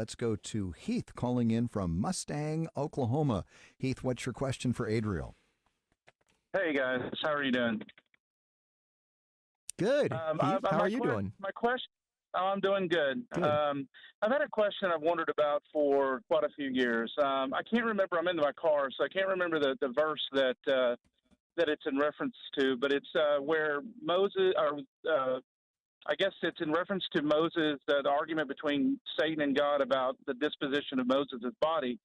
Let's go to Heath calling in from Mustang, Oklahoma. Heath, what's your question for Adriel? Hey guys, how are you doing? Good. Heath, how are you doing? My question, I'm doing good. Good. I've had a question I've wondered about for quite a few years. I can't remember. I'm in my car, so I can't remember the verse that it's in reference to. But it's where Moses, or I guess it's in reference to Moses, the argument between Satan and God about the disposition of Moses' body,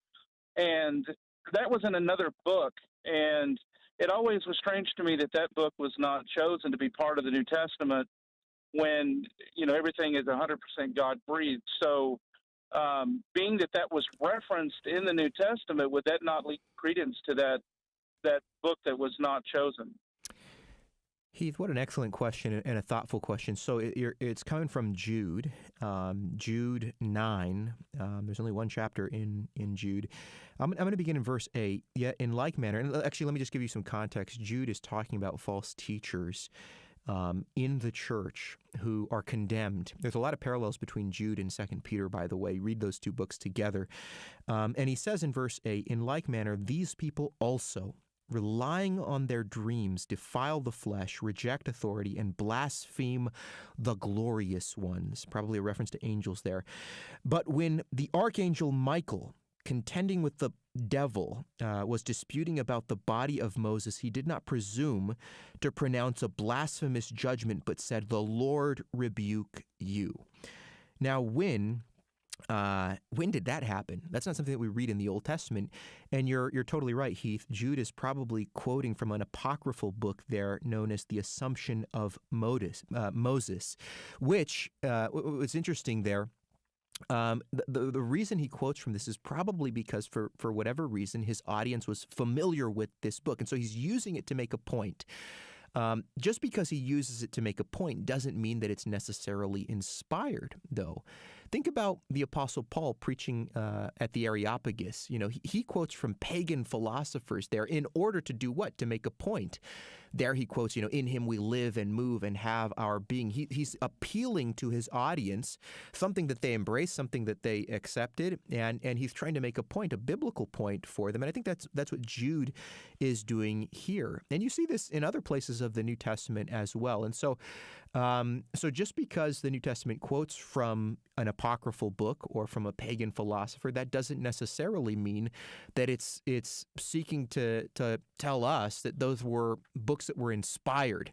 and that was in another book. And it always was strange to me that that book was not chosen to be part of the New Testament when, everything is 100% God breathed. So being that that was referenced in the New Testament, would that not lead credence to that book that was not chosen? Heath, what an excellent question and a thoughtful question. So it's coming from Jude, Jude 9. There's only one chapter in Jude. I'm going to begin in verse 8. Yet in like manner, and actually let me just give you some context. Jude is talking about false teachers in the church who are condemned. There's a lot of parallels between Jude and 2 Peter, by the way. Read those two books together. And he says in verse 8, in like manner, these people also, relying on their dreams, defile the flesh, reject authority, and blaspheme the glorious ones. Probably a reference to angels there. But when the archangel Michael, contending with the devil, was disputing about the body of Moses, he did not presume to pronounce a blasphemous judgment, but said, the Lord rebuke you. Now, when did that happen? That's not something that we read in the Old Testament. And you're totally right, Heath. Jude is probably quoting from an apocryphal book there known as the Assumption of Moses, which was interesting there. The reason he quotes from this is probably because for whatever reason, his audience was familiar with this book. And so he's using it to make a point. Just because he uses it to make a point doesn't mean that it's necessarily inspired, though. Think about the Apostle Paul preaching at the Areopagus. He quotes from pagan philosophers there in order to do what? To make a point. There he quotes, in him we live and move and have our being. He's appealing to his audience, something that they embraced, something that they accepted, and he's trying to make a point, a biblical point for them. And I think that's what Jude is doing here. And you see this in other places of the New Testament as well. And so just because the New Testament quotes from an apocryphal book or from a pagan philosopher, that doesn't necessarily mean that it's seeking to tell us that those were books that were inspired,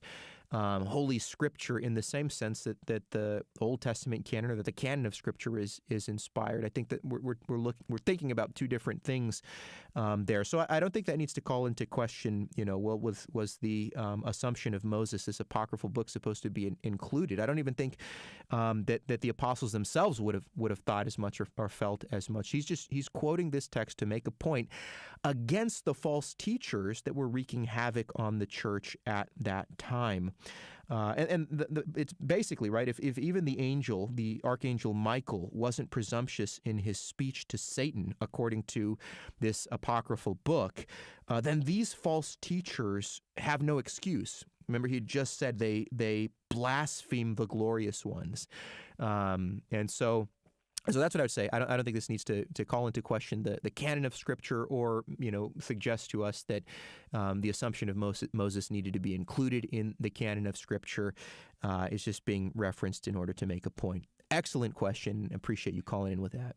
Holy Scripture, in the same sense that the Old Testament canon or that the canon of Scripture is inspired. I think that we're thinking about two different things there. So I don't think that needs to call into question, was the assumption of Moses, this apocryphal book, supposed to be included? I don't even think that the apostles themselves would have thought as much or felt as much. He's quoting this text to make a point against the false teachers that were wreaking havoc on the church at that time. It's basically, right, if even the archangel Michael wasn't presumptuous in his speech to Satan, according to this apocryphal book, then these false teachers have no excuse. Remember, he just said they blaspheme the glorious ones. And so that's what I would say. I don't think this needs to call into question the canon of Scripture or suggest to us that the assumption of Moses needed to be included in the canon of Scripture. It's just being referenced in order to make a point. Excellent question. Appreciate you calling in with that.